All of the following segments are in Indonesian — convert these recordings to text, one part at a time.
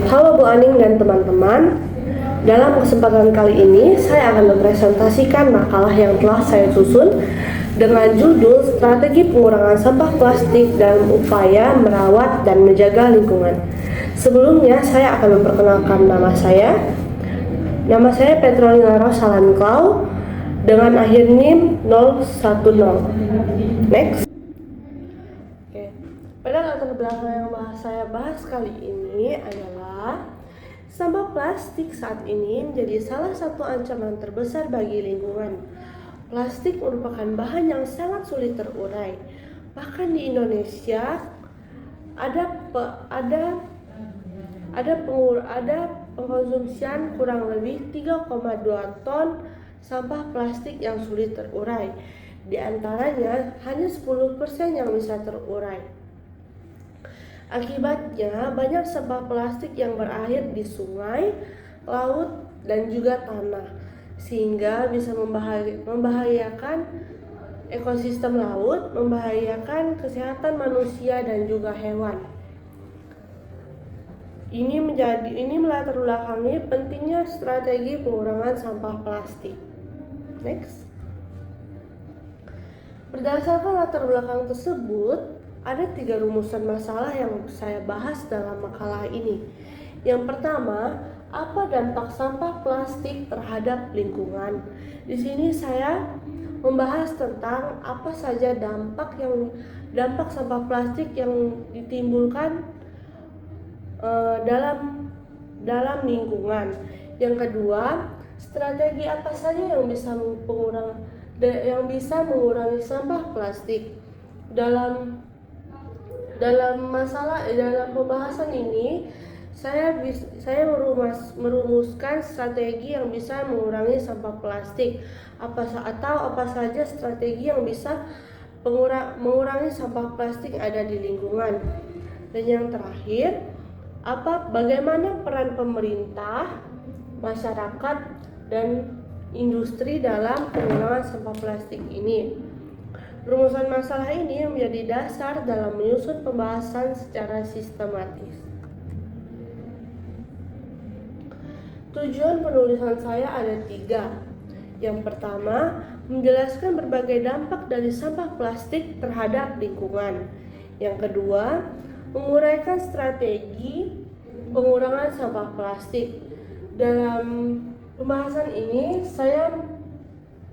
Halo Bu Aning dan teman-teman. Dalam kesempatan kali ini saya akan mempresentasikan makalah yang telah saya susun dengan judul Strategi Pengurangan Sampah Plastik dalam Upaya Merawat dan Menjaga Lingkungan. Sebelumnya saya akan memperkenalkan nama saya. Nama saya Petrolina Rosalan Klau dengan akhir NIM 010. Next. Oke. Pada latar belakang yang saya bahas kali ini adalah sampah plastik saat ini menjadi salah satu ancaman terbesar bagi lingkungan. Plastik merupakan bahan yang sangat sulit terurai. Bahkan di Indonesia ada pengkonsumsian kurang lebih 3,2 ton sampah plastik yang sulit terurai. Di antaranya hanya 10% yang bisa terurai. Akibatnya banyak sampah plastik yang berakhir di sungai, laut, dan juga tanah, sehingga bisa membahayakan ekosistem laut, membahayakan kesehatan manusia dan juga hewan. Ini melatar belakangi pentingnya strategi pengurangan sampah plastik. Next. Berdasarkan latar belakang tersebut, ada 3 rumusan masalah yang saya bahas dalam makalah ini. Yang pertama, apa dampak sampah plastik terhadap lingkungan? Di sini saya membahas tentang apa saja dampak sampah plastik yang ditimbulkan dalam lingkungan. Yang kedua, strategi apa saja yang bisa mengurangi sampah plastik? Dalam pembahasan ini saya merumuskan strategi yang bisa mengurangi sampah plastik apa saja strategi yang bisa mengurangi sampah plastik ada di lingkungan. Dan yang terakhir, bagaimana peran pemerintah, masyarakat, dan industri dalam pengurangan sampah plastik ini. Rumusan masalah ini menjadi dasar dalam menyusun pembahasan secara sistematis. Tujuan penulisan saya ada 3. Yang pertama, menjelaskan berbagai dampak dari sampah plastik terhadap lingkungan. Yang kedua, menguraikan strategi pengurangan sampah plastik. Dalam pembahasan ini saya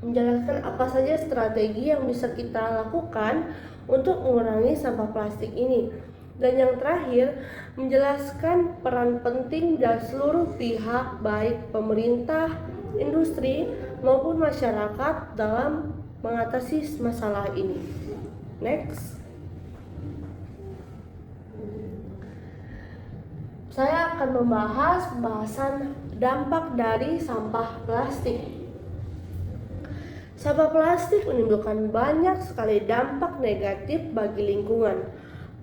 menjelaskan apa saja strategi yang bisa kita lakukan untuk mengurangi sampah plastik ini. Dan yang terakhir, menjelaskan peran penting dari seluruh pihak, baik pemerintah, industri, maupun masyarakat dalam mengatasi masalah ini. Next. Saya akan membahas pembahasan dampak dari sampah plastik. Sampah plastik menimbulkan banyak sekali dampak negatif bagi lingkungan.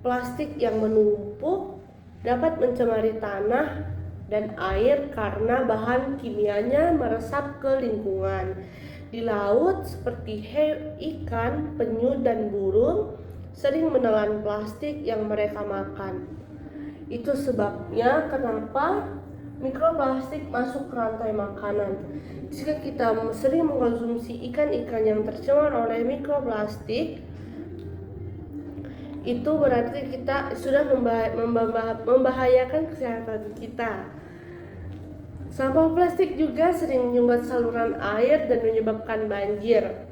Plastik yang menumpuk dapat mencemari tanah dan air karena bahan kimianya meresap ke lingkungan. Di laut, seperti ikan, penyu, dan burung sering menelan plastik yang mereka makan. Itu sebabnya kenapa mikroplastik masuk ke rantai makanan. Jika kita sering mengkonsumsi ikan-ikan yang tercemar oleh mikroplastik, itu berarti kita sudah membahayakan kesehatan kita. Sampah plastik juga sering menyumbat saluran air dan menyebabkan banjir,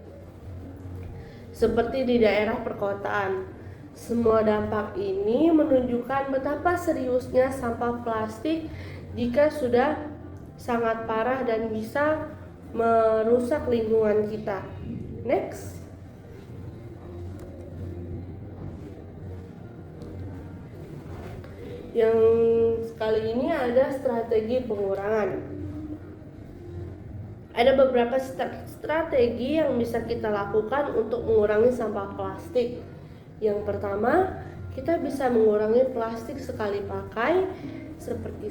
seperti di daerah perkotaan. Semua dampak ini menunjukkan betapa seriusnya sampah plastik jika sudah sangat parah dan bisa merusak lingkungan kita. Next. Yang kali ini ada strategi pengurangan. Ada beberapa strategi yang bisa kita lakukan untuk mengurangi sampah plastik. Yang pertama, kita bisa mengurangi plastik sekali pakai seperti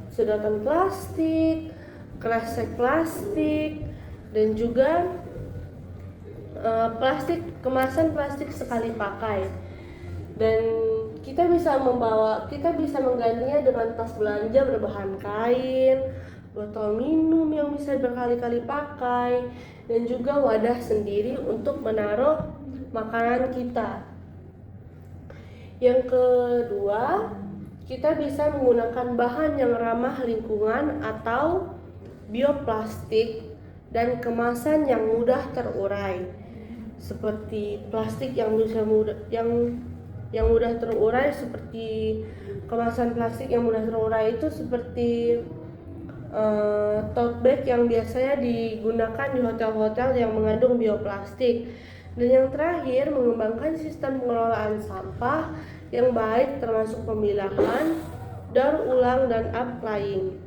sedotan plastik, kresek plastik, dan juga kemasan plastik sekali pakai. Dan Kita bisa menggantinya dengan tas belanja berbahan kain, botol minum yang bisa berkali-kali pakai, dan juga wadah sendiri untuk menaruh makanan kita. Yang kedua, kita bisa menggunakan bahan yang ramah lingkungan atau bioplastik dan kemasan yang mudah terurai, seperti plastik yang mudah terurai, seperti kemasan plastik yang mudah terurai itu seperti tote bag yang biasanya digunakan di hotel-hotel yang mengandung bioplastik. Dan yang terakhir, mengembangkan sistem pengelolaan sampah yang baik termasuk pemilahan, daur ulang, dan upcycling.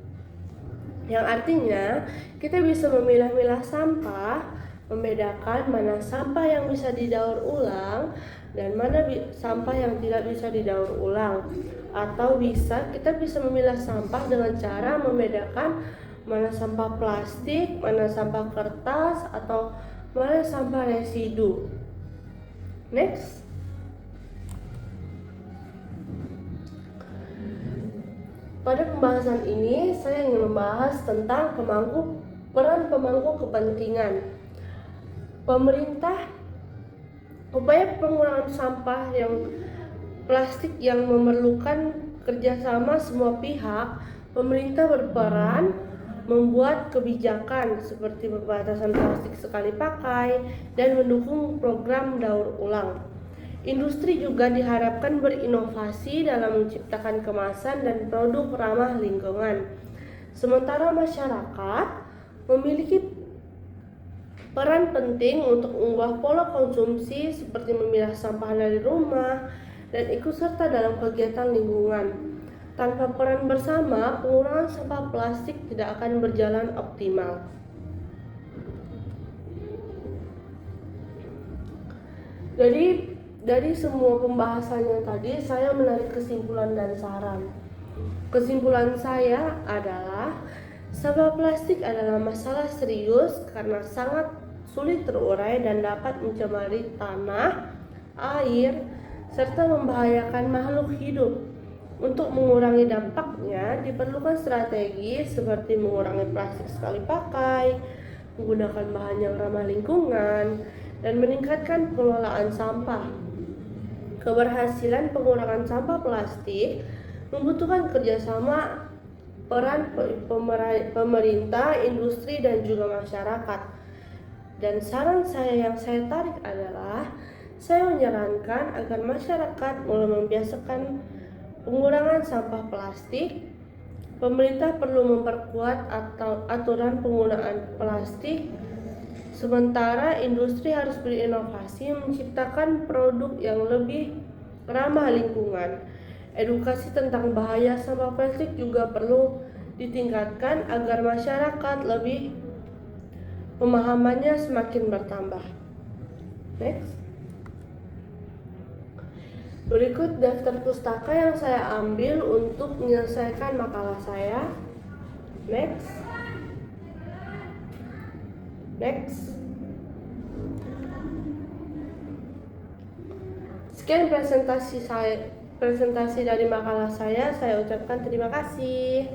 Yang artinya kita bisa memilah-milah sampah, membedakan mana sampah yang bisa didaur ulang dan mana sampah yang tidak bisa didaur ulang. Atau kita bisa memilah sampah dengan cara membedakan mana sampah plastik, mana sampah kertas, atau mana sampah residu. Next. Pada pembahasan ini, saya ingin membahas tentang peran pemangku kepentingan. Upaya pengurangan sampah yang plastik yang memerlukan kerjasama semua pihak. Pemerintah berperan membuat kebijakan seperti pembatasan plastik sekali pakai dan mendukung program daur ulang. Industri juga diharapkan berinovasi dalam menciptakan kemasan dan produk ramah lingkungan. Sementara masyarakat memiliki peran penting untuk mengubah pola konsumsi seperti memilah sampah dari rumah dan ikut serta dalam kegiatan lingkungan. Tanpa peran bersama, pengurangan sampah plastik tidak akan berjalan optimal. Jadi dari semua pembahasannya tadi, saya menarik kesimpulan dan saran. Kesimpulan saya adalah sampah plastik adalah masalah serius karena sangat sulit terurai dan dapat mencemari tanah, air, serta membahayakan makhluk hidup. Untuk mengurangi dampaknya, diperlukan strategi seperti mengurangi plastik sekali pakai, menggunakan bahan yang ramah lingkungan, dan meningkatkan pengelolaan sampah. Keberhasilan pengurangan sampah plastik membutuhkan kerjasama peran pemerintah, industri, dan juga masyarakat. Dan saran saya yang saya tarik adalah, saya menyarankan agar masyarakat mulai membiasakan pengurangan sampah plastik. Pemerintah perlu memperkuat aturan penggunaan plastik, sementara industri harus berinovasi menciptakan produk yang lebih ramah lingkungan. Edukasi tentang bahaya sampah plastik juga perlu ditingkatkan agar masyarakat lebih pemahamannya semakin bertambah. Next. Berikut daftar pustaka yang saya ambil untuk menyelesaikan makalah saya. Next. Sekian presentasi dari makalah saya ucapkan terima kasih.